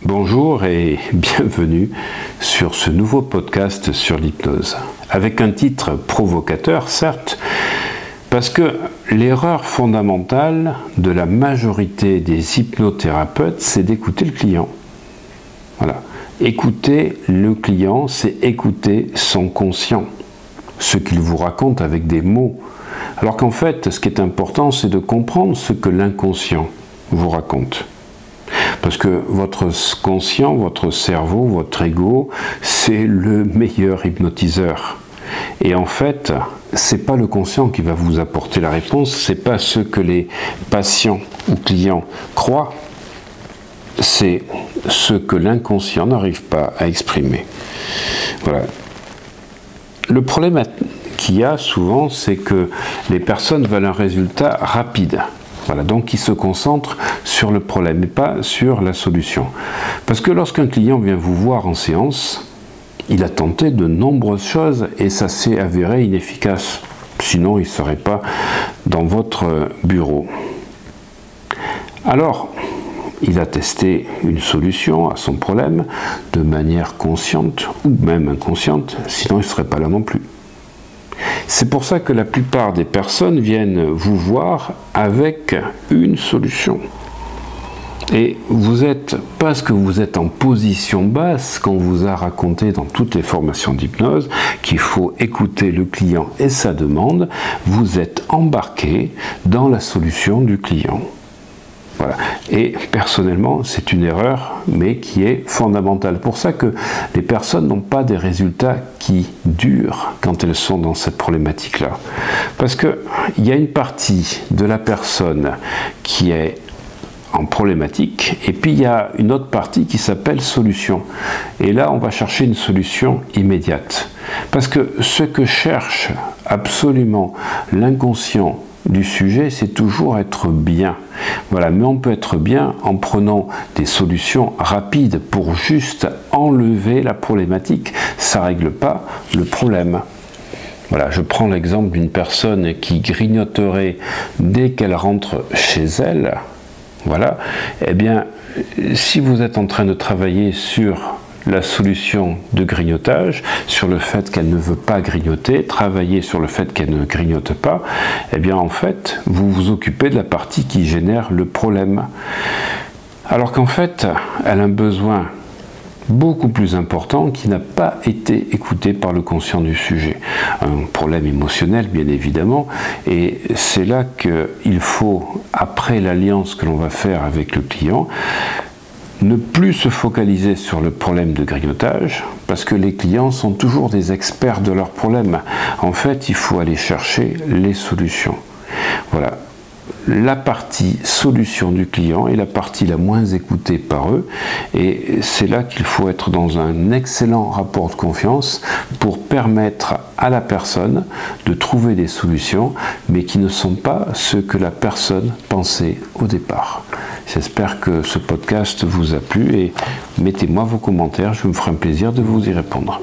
Bonjour et bienvenue sur ce nouveau podcast sur l'hypnose. Avec un titre provocateur, certes, parce que l'erreur fondamentale de la majorité des hypnothérapeutes, c'est d'écouter le client. Voilà. Écouter le client, c'est écouter son conscient, ce qu'il vous raconte avec des mots. Alors qu'en fait, ce qui est important, c'est de comprendre ce que l'inconscient vous raconte. Parce que votre conscient, votre cerveau, votre ego, c'est le meilleur hypnotiseur. Et en fait, c'est pas le conscient qui va vous apporter la réponse, c'est pas ce que les patients ou clients croient, c'est ce que l'inconscient n'arrive pas à exprimer. Voilà. Le problème qu'il y a souvent, c'est que les personnes veulent un résultat rapide. Voilà, donc ils se concentrent sur le problème et pas sur la solution. Parce que lorsqu'un client vient vous voir en séance, il a tenté de nombreuses choses et ça s'est avéré inefficace. Sinon, il ne serait pas dans votre bureau. Alors, il a testé une solution à son problème de manière consciente ou même inconsciente, sinon il ne serait pas là non plus. C'est pour ça que la plupart des personnes viennent vous voir avec une solution. Et vous êtes, parce que vous êtes en position basse, qu'on vous a raconté dans toutes les formations d'hypnose, qu'il faut écouter le client et sa demande, vous êtes embarqué dans la solution du client. Voilà. Et personnellement, c'est une erreur, mais qui est fondamentale. Pour ça que les personnes n'ont pas des résultats qui durent quand elles sont dans cette problématique-là. Parce qu'il y a une partie de la personne qui est en problématique, et puis il y a une autre partie qui s'appelle solution. Et là, on va chercher une solution immédiate. Parce que ce que cherche absolument l'inconscient du sujet, c'est toujours être bien. Voilà, mais on peut être bien en prenant des solutions rapides pour juste enlever la problématique. Ça ne règle pas le problème. Voilà, je prends l'exemple d'une personne qui grignoterait dès qu'elle rentre chez elle. Voilà, eh bien, si vous êtes en train de travailler sur la solution de grignotage, sur le fait qu'elle ne veut pas grignoter, travailler sur le fait qu'elle ne grignote pas, eh bien en fait, vous vous occupez de la partie qui génère le problème. Alors qu'en fait, elle a un besoin beaucoup plus important qui n'a pas été écouté par le conscient du sujet. Un problème émotionnel, bien évidemment, et c'est là qu'il faut, après l'alliance que l'on va faire avec le client, ne plus se focaliser sur le problème de grignotage, parce que les clients sont toujours des experts de leurs problèmes. En fait, il faut aller chercher les solutions. Voilà. La partie solution du client est la partie la moins écoutée par eux, et c'est là qu'il faut être dans un excellent rapport de confiance pour permettre à la personne de trouver des solutions, mais qui ne sont pas ce que la personne pensait au départ. J'espère que ce podcast vous a plu et mettez-moi vos commentaires, je me ferai un plaisir de vous y répondre.